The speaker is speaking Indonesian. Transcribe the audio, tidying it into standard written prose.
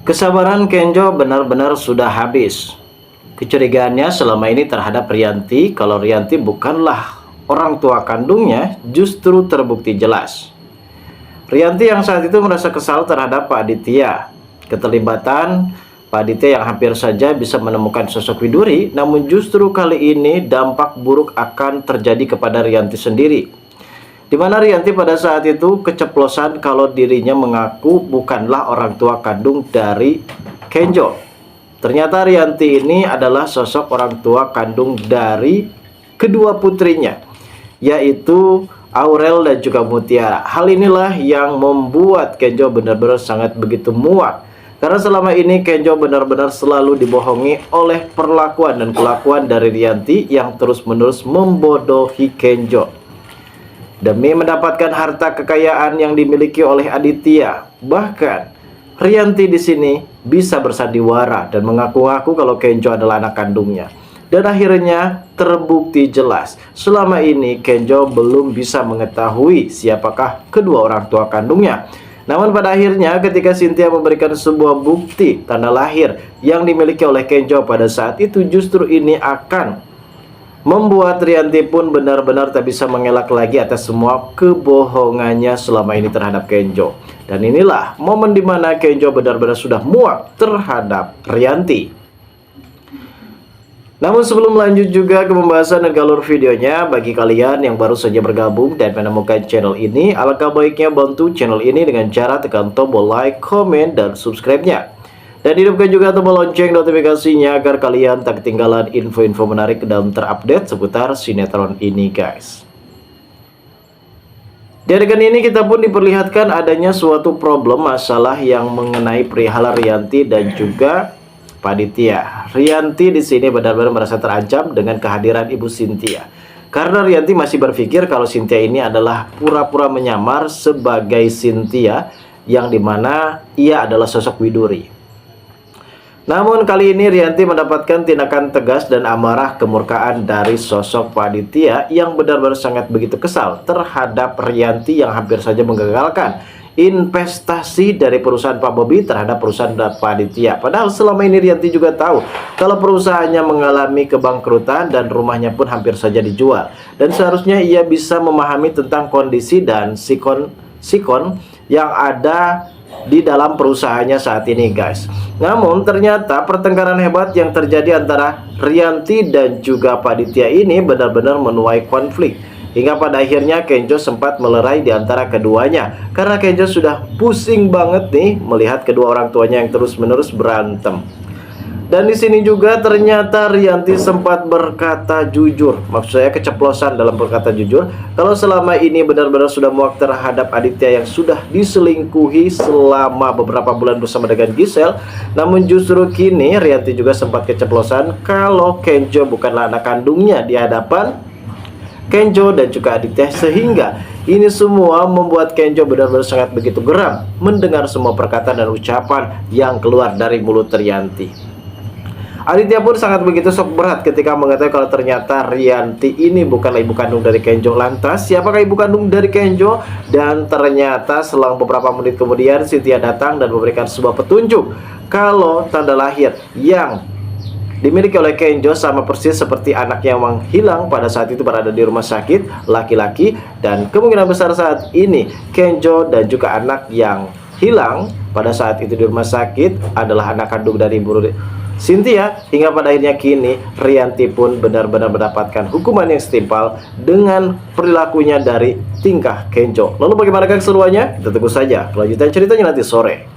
Kesabaran Kenjo benar-benar sudah habis. Kecurigaannya selama ini terhadap Rianti, kalau Rianti bukanlah orang tua kandungnya, justru terbukti jelas. Rianti yang saat itu merasa kesal terhadap Pak Aditya. Keterlibatan Pak Aditya yang hampir saja bisa menemukan sosok Widuri, namun justru kali ini dampak buruk akan terjadi kepada Rianti sendiri. Di mana Rianti pada saat itu keceplosan kalau dirinya mengaku bukanlah orang tua kandung dari Kenjo. Ternyata Rianti ini adalah sosok orang tua kandung dari kedua putrinya, yaitu Aurel dan juga Mutiara. Hal inilah yang membuat Kenjo benar-benar sangat begitu muak. Karena selama ini Kenjo benar-benar selalu dibohongi oleh perlakuan dan kelakuan dari Rianti yang terus-menerus membodohi Kenjo. Demi mendapatkan harta kekayaan yang dimiliki oleh Aditya, bahkan Rianti di sini bisa bersandiwara dan mengaku-ngaku kalau Kenjo adalah anak kandungnya. Dan akhirnya terbukti jelas, selama ini Kenjo belum bisa mengetahui siapakah kedua orang tua kandungnya. Namun pada akhirnya ketika Cynthia memberikan sebuah bukti tanda lahir yang dimiliki oleh Kenjo pada saat itu, justru ini akan membuat Rianti pun benar-benar tak bisa mengelak lagi atas semua kebohongannya selama ini terhadap Kenjo. Dan inilah momen dimana Kenjo benar-benar sudah muak terhadap Rianti. Namun sebelum lanjut juga ke pembahasan dan alur videonya, bagi kalian yang baru saja bergabung dan menemukan channel ini, alangkah baiknya bantu channel ini dengan cara tekan tombol like, komen, dan subscribe-nya. Dan hidupkan juga tombol lonceng notifikasinya agar kalian tak ketinggalan info-info menarik dan terupdate seputar sinetron ini, guys. Di adegan ini kita pun diperlihatkan adanya suatu problem masalah yang mengenai perihal Rianti dan juga Pak Aditya. Rianti di sini benar-benar merasa terancam dengan kehadiran Ibu Cynthia. Karena Rianti masih berpikir kalau Cynthia ini adalah pura-pura menyamar sebagai Cynthia, yang dimana ia adalah sosok Widuri. Namun kali ini Rianti mendapatkan tindakan tegas dan amarah kemurkaan dari sosok Pak Aditya yang benar-benar sangat begitu kesal terhadap Rianti yang hampir saja menggagalkan investasi dari perusahaan Pak Bobi terhadap perusahaan Pak Aditya. Padahal selama ini Rianti juga tahu kalau perusahaannya mengalami kebangkrutan dan rumahnya pun hampir saja dijual. Dan seharusnya ia bisa memahami tentang kondisi dan sikon yang ada di dalam perusahaannya saat ini, guys. Namun ternyata pertengkaran hebat yang terjadi antara Rianti dan juga Pak Aditya ini benar-benar menuai konflik. Hingga pada akhirnya Kenjo sempat melerai di antara keduanya. Karena Kenjo sudah pusing banget nih melihat kedua orang tuanya yang terus-menerus berantem. Dan di sini juga ternyata Rianti sempat berkata jujur. Maksud saya keceplosan dalam berkata jujur. Kalau selama ini benar-benar sudah muak terhadap Aditya yang sudah diselingkuhi selama beberapa bulan bersama dengan Giselle. Namun justru kini Rianti juga sempat keceplosan kalau Kenjo bukanlah anak kandungnya di hadapan Kenjo dan juga Aditya. Sehingga ini semua membuat Kenjo benar-benar sangat begitu geram mendengar semua perkataan dan ucapan yang keluar dari mulut Rianti. Aditya pun sangat begitu shock berat ketika mengetahui kalau ternyata Rianti ini bukanlah ibu kandung dari Kenjo. Lantas siapakah ibu kandung dari Kenjo? Dan ternyata selang beberapa menit kemudian Cynthia datang dan memberikan sebuah petunjuk kalau tanda lahir yang dimiliki oleh Kenjo sama persis seperti anak yang menghilang pada saat itu berada di rumah sakit, laki-laki. Dan kemungkinan besar saat ini Kenjo dan juga anak yang hilang pada saat itu di rumah sakit adalah anak kandung dari ibu Cynthia. Hingga pada akhirnya kini Rianti pun benar-benar mendapatkan hukuman yang setimpal dengan perilakunya dari tingkah Kenjo. Lalu bagaimana keseruannya? Kita tunggu saja kelanjutan ceritanya nanti sore.